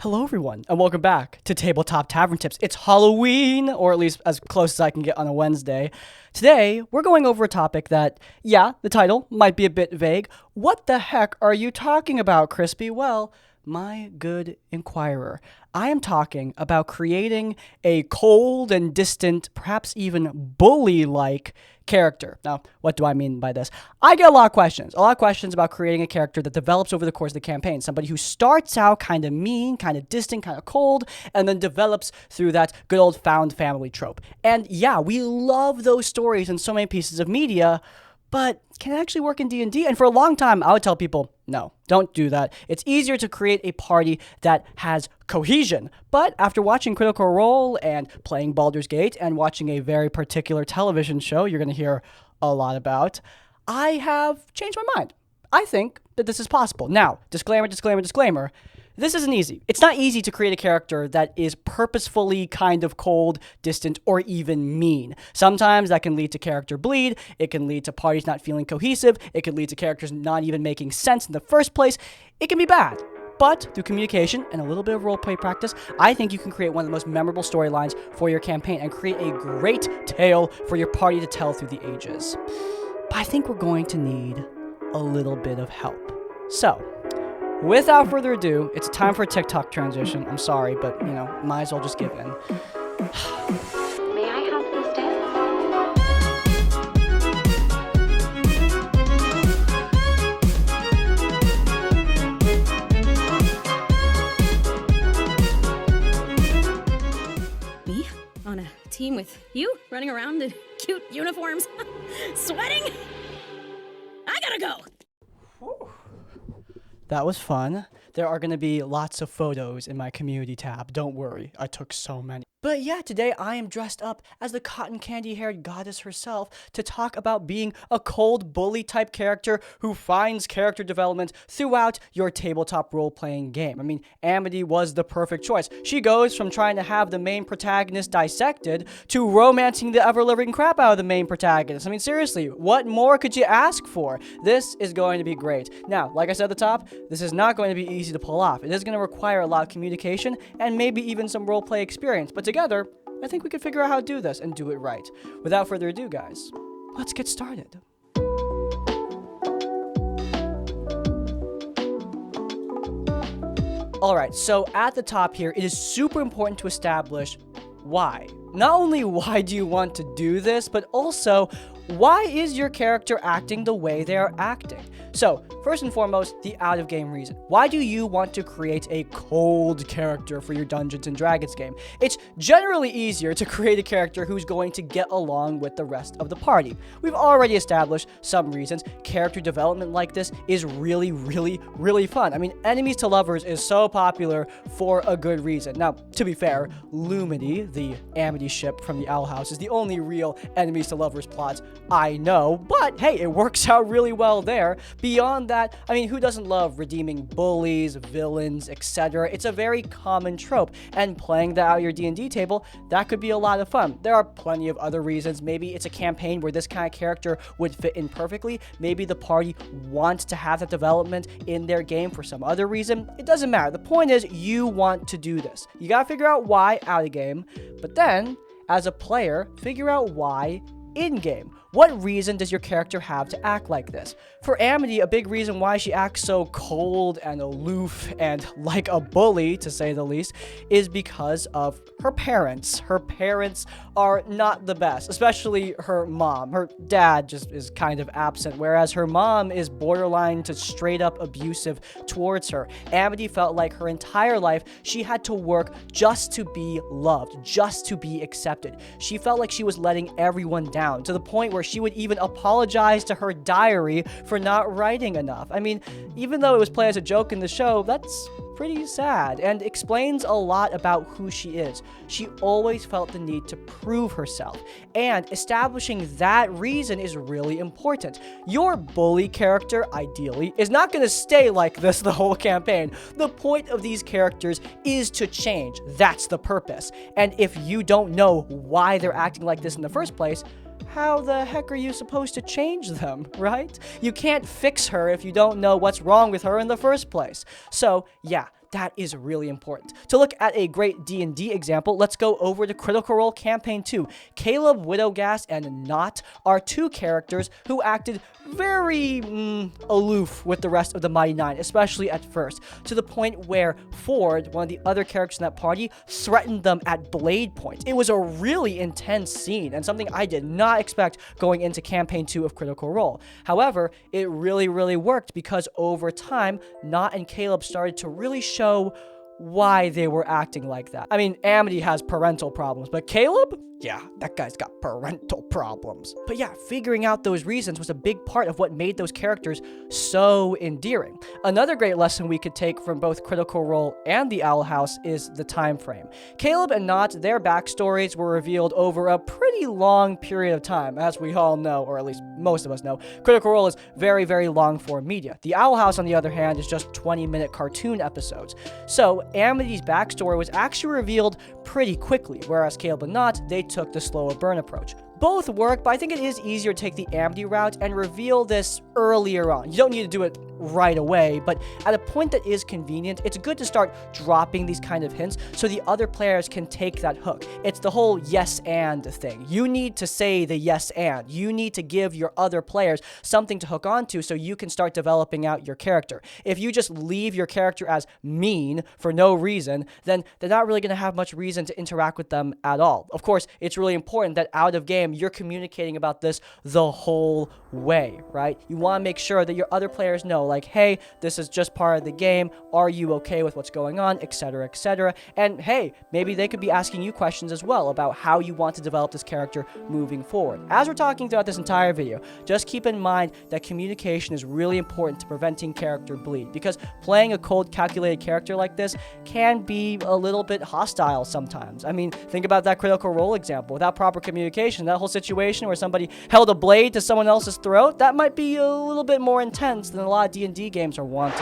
Hello everyone, and welcome back to Tabletop Tavern Tips. It's Halloween, or at least as close as I can get on a Wednesday. Today, we're going over a topic that, yeah, the title might be a bit vague. What the heck are you talking about, Crispy? Well, my good inquirer, I am talking about creating a cold and distant, perhaps even bully-like character. Now, what do I mean by this? I get a lot of questions about creating a character that develops over the course of the campaign. Somebody who starts out kind of mean, kind of distant, kind of cold, and then develops through that good old found family trope. And yeah, we love those stories in so many pieces of media, but can it actually work in D&D? And for a long time, I would tell people, no, don't do that. It's easier to create a party that has cohesion. But after watching Critical Role and playing Baldur's Gate and watching a very particular television show you're going to hear a lot about, I have changed my mind. I think that this is possible. Now, disclaimer, this isn't easy. It's not easy to create a character that is purposefully kind of cold, distant, or even mean. Sometimes that can lead to character bleed. It can lead to parties not feeling cohesive. It can lead to characters not even making sense in the first place. It can be bad. But through communication and a little bit of roleplay practice, I think you can create one of the most memorable storylines for your campaign and create a great tale for your party to tell through the ages. But I think we're going to need a little bit of help. So, without further ado, it's time for a TikTok transition. I'm sorry, but, might as well just give in. May I help you stay? Me? On a team with you? Running around in cute uniforms? Sweating? I gotta go! That was fun. There are going to be lots of photos in my community tab. Don't worry, I took so many. But yeah, today I am dressed up as the cotton candy-haired goddess herself to talk about being a cold bully type character who finds character development throughout your tabletop role-playing game. I mean, Amity was the perfect choice. She goes from trying to have the main protagonist dissected to romancing the ever-living crap out of the main protagonist. I mean, seriously, what more could you ask for? This is going to be great. Now, like I said at the top, this is not going to be easy to pull off. It is going to require a lot of communication and maybe even some roleplay experience. But together, I think we can figure out how to do this and do it right. Without further ado, guys, let's get started. Alright, so at the top here, it is super important to establish why. Not only why do you want to do this, but also why is your character acting the way they are acting? So, first and foremost, the out-of-game reason. Why do you want to create a cold character for your Dungeons & Dragons game? It's generally easier to create a character who's going to get along with the rest of the party. We've already established some reasons. Character development like this is really, really, really fun. I mean, Enemies to Lovers is so popular for a good reason. Now, to be fair, Lumity, the Amity ship from the Owl House, is the only real Enemies to Lovers plot I know, but hey, it works out really well there. Beyond that, I mean, who doesn't love redeeming bullies, villains, etc.? It's a very common trope, and playing that out at your D&D table, that could be a lot of fun. There are plenty of other reasons. Maybe it's a campaign where this kind of character would fit in perfectly. Maybe the party wants to have that development in their game for some other reason. It doesn't matter. The point is, you want to do this. You gotta figure out why out of game, but then, as a player, figure out why in-game. What reason does your character have to act like this? For Amity, a big reason why she acts so cold and aloof and like a bully, to say the least, is because of her parents. Her parents are not the best, especially her mom. Her dad just is kind of absent, whereas her mom is borderline to straight up abusive towards her. Amity felt like her entire life she had to work just to be loved, just to be accepted. She felt like she was letting everyone down, to the point where she would even apologize to her diary for not writing enough. I mean, even though it was played as a joke in the show, that's pretty sad and explains a lot about who she is. She always felt the need to prove herself, and establishing that reason is really important. Your bully character, ideally, is not going to stay like this the whole campaign. The point of these characters is to change. That's the purpose. And if you don't know why they're acting like this in the first place, how the heck are you supposed to change them, right? You can't fix her if you don't know what's wrong with her in the first place. So, yeah, That is really important. To look at a great D&D example, let's go over to Critical Role Campaign 2. Caleb, Widowgas, and Knot are two characters who acted very aloof with the rest of the Mighty Nine, especially at first, to the point where Ford, one of the other characters in that party, threatened them at blade point. It was a really intense scene, and something I did not expect going into Campaign 2 of Critical Role. However, it really worked because over time, Knot and Caleb started to really show why they were acting like that. I mean, Amity has parental problems, but Caleb? Yeah, that guy's got parental problems. But yeah, figuring out those reasons was a big part of what made those characters so endearing. Another great lesson we could take from both Critical Role and the Owl House is the time frame. Caleb and Knot, their backstories were revealed over a pretty long period of time. As we all know, or at least most of us know, Critical Role is very long form media. The Owl House, on the other hand, is just 20-minute cartoon episodes. So Amity's backstory was actually revealed pretty quickly, whereas Caleb and Knot, they took the slower burn approach. Both work, but I think it is easier to take the Amity route and reveal this earlier on. You don't need to do it right away, but at a point that is convenient, it's good to start dropping these kind of hints so the other players can take that hook. It's the whole yes and thing. You need to say the yes and. You need to give your other players something to hook onto so you can start developing out your character. If you just leave your character as mean for no reason, then they're not really going to have much reason to interact with them at all. Of course, it's really important that out of game, you're communicating about this the whole way, right? You want to make sure that your other players know, like, hey, this is just part of the game. Are you okay with what's going on, etc., etc. And hey, maybe they could be asking you questions as well about how you want to develop this character moving forward. As we're talking throughout this entire video, just keep in mind that communication is really important to preventing character bleed, because playing a cold, calculated character like this can be a little bit hostile sometimes. I mean, think about that Critical Role example. Without proper communication, that whole situation where somebody held a blade to someone else's throat, that might be a little bit more intense than a lot of D&D games are wanting.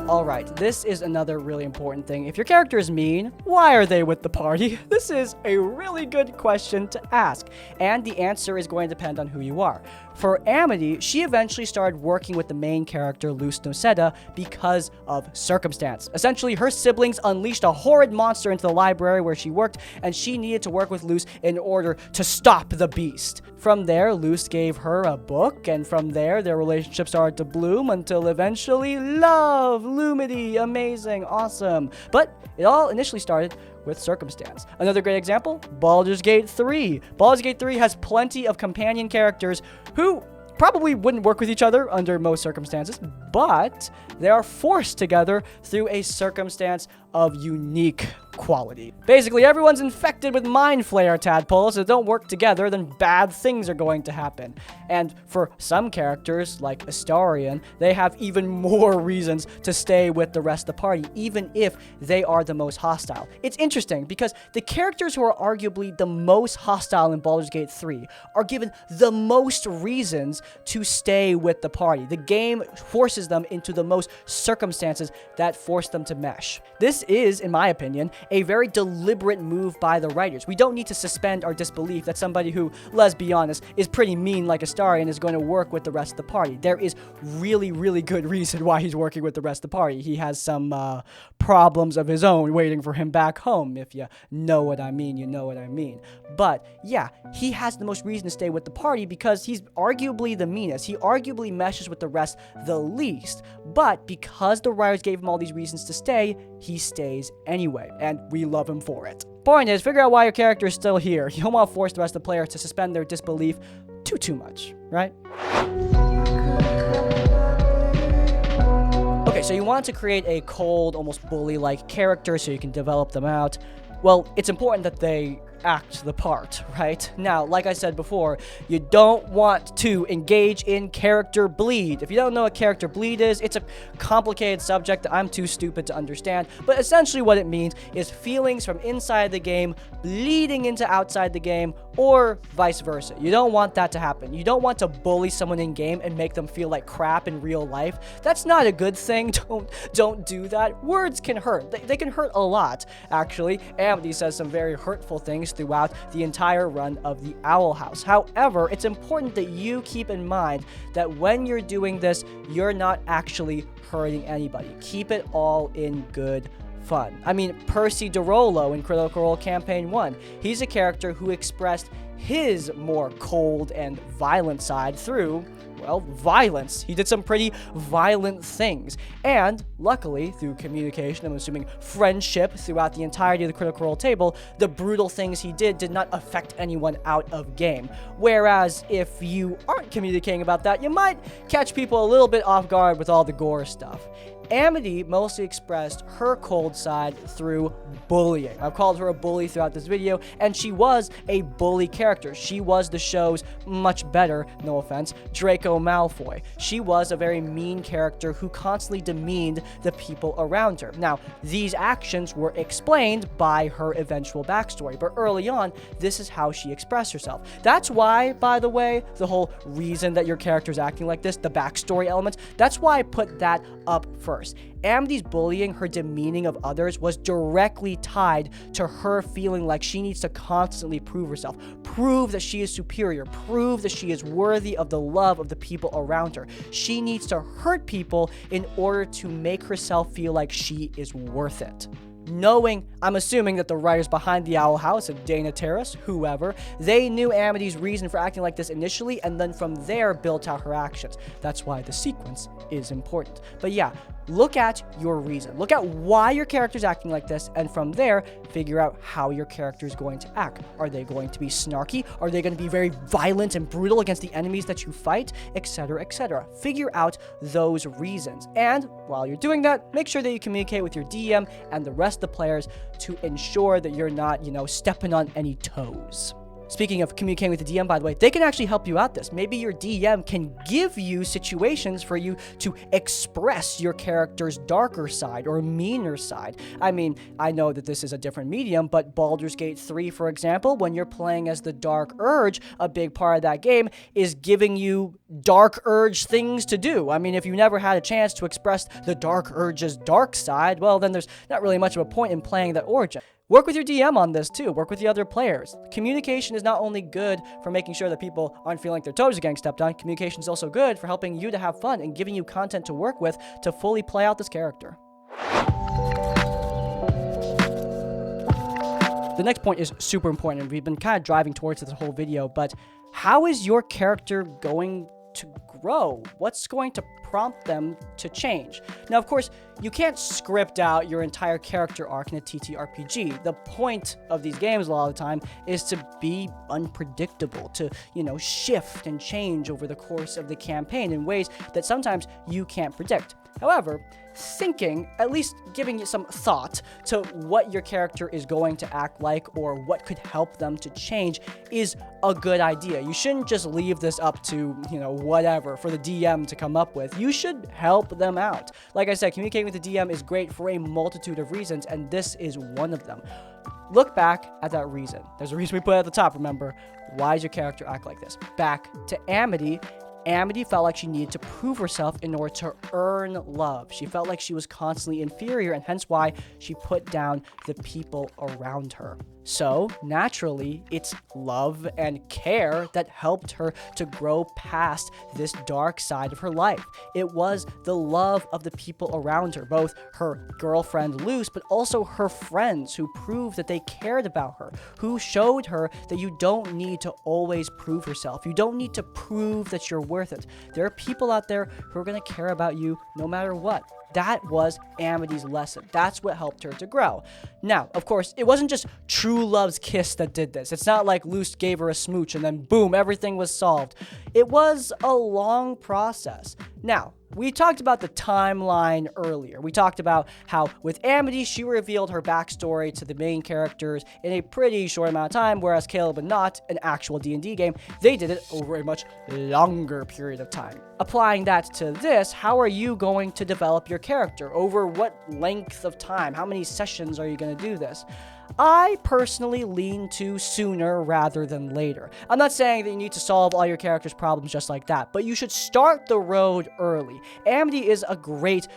Alright, this is another really important thing. If your character is mean, why are they with the party? This is a really good question to ask, and the answer is going to depend on who you are. For Amity, she eventually started working with the main character, Luz Noceda, because of circumstance. Essentially, her siblings unleashed a horrid monster into the library where she worked, and she needed to work with Luz in order to stop the beast. From there, Luz gave her a book, and from there, their relationship started to bloom until eventually love, Lumity, amazing, awesome. But it all initially started with circumstance. Another great example, Baldur's Gate 3. Baldur's Gate 3 has plenty of companion characters who probably wouldn't work with each other under most circumstances, but they are forced together through a circumstance of unique quality. Basically, everyone's infected with mind flare tadpoles that don't work together, then bad things are going to happen. And for some characters, like Astarion, they have even more reasons to stay with the rest of the party, even if they are the most hostile. It's interesting because the characters who are arguably the most hostile in Baldur's Gate 3 are given the most reasons to stay with the party. The game forces them into the most circumstances that force them to mesh. This is, in my opinion, a very deliberate move by the writers. We don't need to suspend our disbelief that somebody who, let's be honest, is pretty mean like Astarion is going to work with the rest of the party. There is really good reason why he's working with the rest of the party. He has some problems of his own waiting for him back home. If you know what I mean, you know what I mean. But yeah, he has the most reason to stay with the party because he's arguably the meanest. He arguably meshes with the rest the least. But because the writers gave him all these reasons to stay, he stays anyway, and we love him for it. Point is, figure out why your character is still here. You don't want to force the rest of the players to suspend their disbelief too much, right? Okay, so you want to create a cold, almost bully-like character so you can develop them out. Well, it's important that they act the part, right? Now, like I said before, you don't want to engage in character bleed. If you don't know what character bleed is, it's a complicated subject that I'm too stupid to understand, but essentially what it means is feelings from inside the game bleeding into outside the game or vice versa. You don't want that to happen. You don't want to bully someone in game and make them feel like crap in real life. That's not a good thing. Don't do that. Words can hurt. They can hurt a lot, actually. Amity says some very hurtful things throughout the entire run of the Owl House. However, it's important that you keep in mind that when you're doing this, you're not actually hurting anybody. Keep it all in good fun. I mean, Percy DeRollo in Critical Role Campaign 1, he's a character who expressed his more cold and violent side through, well, violence. He did some pretty violent things. And, luckily, through communication, I'm assuming friendship throughout the entirety of the Critical Role table, the brutal things he did not affect anyone out of game. Whereas, if you aren't communicating about that, you might catch people a little bit off guard with all the gore stuff. Amity mostly expressed her cold side through bullying. I've called her a bully throughout this video, and she was a bully character. She was the show's much better, no offense, Draco Malfoy. She was a very mean character who constantly demeaned the people around her. Now, these actions were explained by her eventual backstory, but early on, this is how she expressed herself. That's why, by the way, the whole reason that your character's acting like this, the backstory elements, that's why I put that up first. Amity's bullying, her demeaning of others, was directly tied to her feeling like she needs to constantly prove herself, prove that she is superior, prove that she is worthy of the love of the people around her. She needs to hurt people in order to make herself feel like she is worth it. Knowing, I'm assuming that the writers behind the Owl House, and Dana Terrace, whoever, they knew Amity's reason for acting like this initially, and then from there built out her actions. That's why the sequence is important. But yeah, look at your reason. Look at why your character's acting like this, and from there, figure out how your character is going to act. Are they going to be snarky? Are they going to be very violent and brutal against the enemies that you fight? Etc., etc. Figure out those reasons. And while you're doing that, make sure that you communicate with your DM and the rest of the players to ensure that you're not, stepping on any toes. Speaking of communicating with the DM, by the way, they can actually help you out this. Maybe your DM can give you situations for you to express your character's darker side or meaner side. I mean, I know that this is a different medium, but Baldur's Gate 3, for example, when you're playing as the Dark Urge, a big part of that game is giving you Dark Urge things to do. I mean, if you never had a chance to express the Dark Urge's dark side, well, then there's not really much of a point in playing that origin. Work with your DM on this too. Work with the other players. Communication is not only good for making sure that people aren't feeling like their toes are getting stepped on, communication is also good for helping you to have fun and giving you content to work with to fully play out this character. The next point is super important, and we've been kind of driving towards this whole video, but how is your character going to grow? What's going to prompt them to change? Now, of course, you can't script out your entire character arc in a TTRPG. The point of these games a lot of the time is to be unpredictable, to, shift and change over the course of the campaign in ways that sometimes you can't predict. However, thinking, at least giving you some thought to what your character is going to act like or what could help them to change is a good idea. You shouldn't just leave this up to, whatever for the DM to come up with. You should help them out. Like I said, communicating with the DM is great for a multitude of reasons, and this is one of them. Look back at that reason. There's a reason we put it at the top, remember. Why does your character act like this? Back to Amity. Amity felt like she needed to prove herself in order to earn love. She felt like she was constantly inferior, and hence why she put down the people around her. So, naturally, it's love and care that helped her to grow past this dark side of her life. It was the love of the people around her, both her girlfriend Luce, but also her friends who proved that they cared about her, who showed her that you don't need to always prove yourself. You don't need to prove that you're worth it. There are people out there who are going to care about you no matter what. That was Amity's lesson. That's what helped her to grow. Now, of course, it wasn't just true love's kiss that did this. It's not like Luce gave her a smooch and then boom, everything was solved. It was a long process. Now, we talked about the timeline earlier. We talked about how with Amity, she revealed her backstory to the main characters in a pretty short amount of time, whereas Caleb and Not, an actual D&D game, they did it over a much longer period of time. Applying that to this, how are you going to develop your character? Over what length of time? How many sessions are you going to do this? I personally lean to sooner rather than later. I'm not saying that you need to solve all your character's problems just like that, but you should start the road early. Amity is a great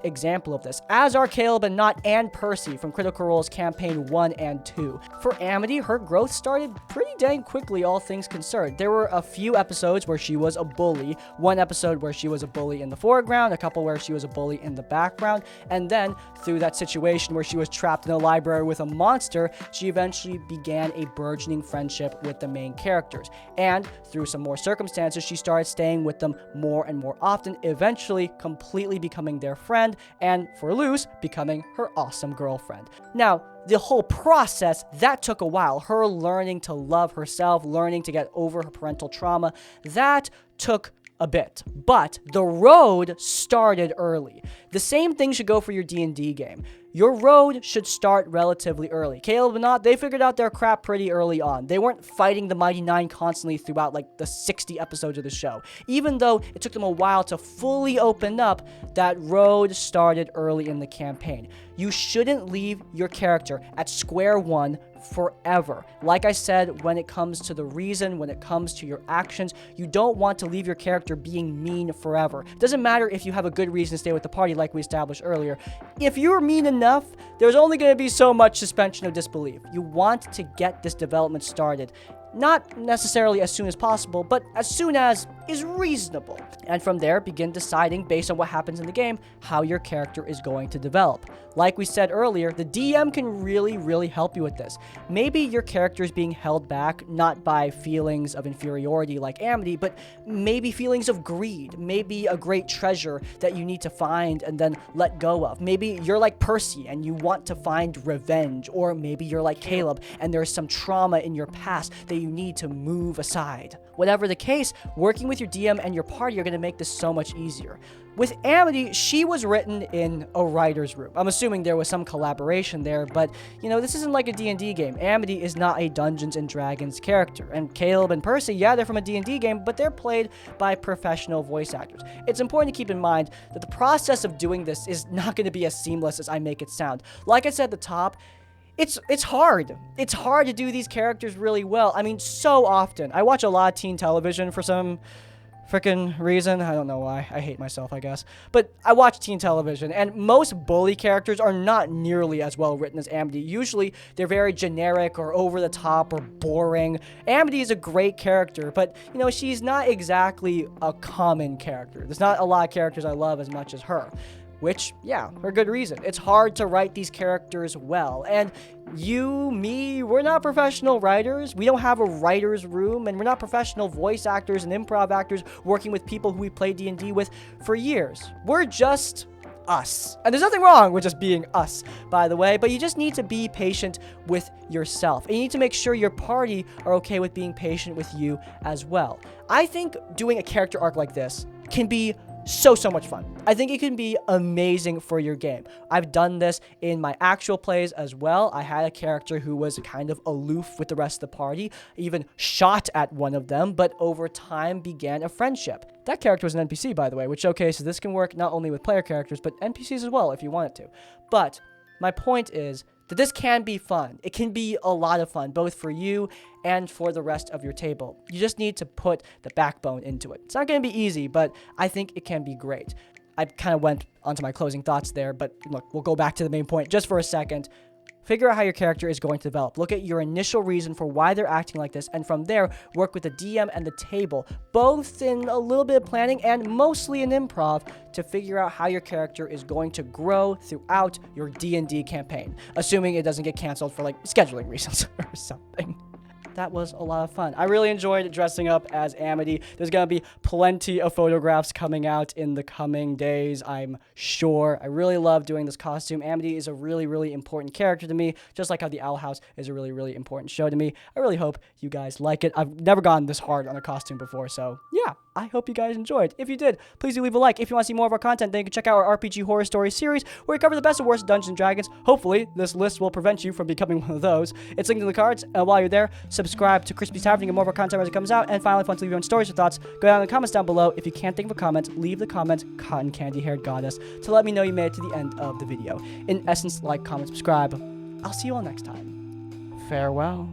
example of this, as are Caleb and Not and Percy from Critical Role's Campaign 1 and 2. For Amity, her growth started pretty dang quickly, all things considered. There were a few episodes where she was a bully, one episode where she was a bully in the foreground, a couple where she was a bully in the background, and then through that situation where she was trapped in a library with a monster, she eventually began a burgeoning friendship with the main characters. And through some more circumstances, she started staying with them more and more often, eventually completely becoming their friend, and for Luz, becoming her awesome girlfriend. Now, the whole process, that took a while. Her learning to love herself, learning to get over her parental trauma, that took a bit, but the road started early. The same thing should go for your D&D game. Your road should start relatively early. Caleb and Not, they figured out their crap pretty early on. They weren't fighting the Mighty Nine constantly throughout like the 60 episodes of the show. Even though it took them a while to fully open up, that road started early in the campaign. You shouldn't leave your character at square one forever. Like I said, when it comes to the reason, when it comes to your actions, you don't want to leave your character being mean forever. It doesn't matter if you have a good reason to stay with the party like we established earlier. If you're mean enough, there's only going to be so much suspension of disbelief. You want to get this development started. Not necessarily as soon as possible, but as soon as is reasonable. And from there, begin deciding, based on what happens in the game, how your character is going to develop. Like we said earlier, the DM can really help you with this. Maybe your character is being held back, not by feelings of inferiority like Amity, but maybe feelings of greed, maybe a great treasure that you need to find and then let go of. Maybe you're like Percy and you want to find revenge, or maybe you're like Caleb and there's some trauma in your past that you need to move aside. Whatever the case, working with your DM and your party are going to make this so much easier. With Amity, she was written in a writer's room. I'm assuming there was some collaboration there, but, you know, this isn't like a D&D game. Amity is not a Dungeons & Dragons character. And Caleb and Percy, yeah, they're from a D&D game, but they're played by professional voice actors. It's important to keep in mind that the process of doing this is not going to be as seamless as I make it sound. Like I said at the top, it's hard. It's hard to do these characters really well. I mean, so often. I watch a lot of teen television for some freaking reason. I don't know why. I hate myself, I guess. But I watch teen television, and most bully characters are not nearly as well written as Amity. Usually, they're very generic or over the top or boring. Amity is a great character, but, you know, she's not exactly a common character. There's not a lot of characters I love as much as her. Which, yeah, for good reason. It's hard to write these characters well. And you, me, we're not professional writers. We don't have a writer's room, and we're not professional voice actors and improv actors working with people who we play D&D with for years. We're just us. And there's nothing wrong with just being us, by the way, but you just need to be patient with yourself. And you need to make sure your party are okay with being patient with you as well. I think doing a character arc like this can be so much fun. I think it can be amazing for your game. I've done this in my actual plays as well. I had a character who was kind of aloof with the rest of the party, even shot at one of them, but over time began a friendship. That character was an NPC, by the way, which showcases this can work not only with player characters, but NPCs as well if you want it to. But my point is that this can be fun. It can be a lot of fun, both for you and for the rest of your table. You just need to put the backbone into it. It's not going to be easy, but I think it can be great. I kind of went onto my closing thoughts there, but look, we'll go back to the main point just for a second. Figure out how your character is going to develop. Look at your initial reason for why they're acting like this, and from there, work with the DM and the table, both in a little bit of planning and mostly in improv, to figure out how your character is going to grow throughout your D&D campaign, assuming it doesn't get canceled for, like, scheduling reasons or something. That was a lot of fun. I really enjoyed dressing up as Amity. There's going to be plenty of photographs coming out in the coming days, I'm sure. I really love doing this costume. Amity is a really important character to me, just like how the Owl House is a really important show to me. I really hope you guys like it. I've never gone this hard on a costume before, so yeah, I hope you guys enjoyed. If you did, please do leave a like. If you want to see more of our content, then you can check out our RPG Horror Story series, where we cover the best and worst of Dungeons & Dragons. Hopefully, this list will prevent you from becoming one of those. It's linked in the cards, and while you're there, subscribe to Crispy's Tavern to get more of our content as it comes out. And finally, if you want to leave your own stories or thoughts, go down in the comments down below. If you can't think of a comment, leave the comment cotton candy haired goddess to let me know you made it to the end of the video. In essence, like, comment, subscribe, I'll see you all next time. Farewell.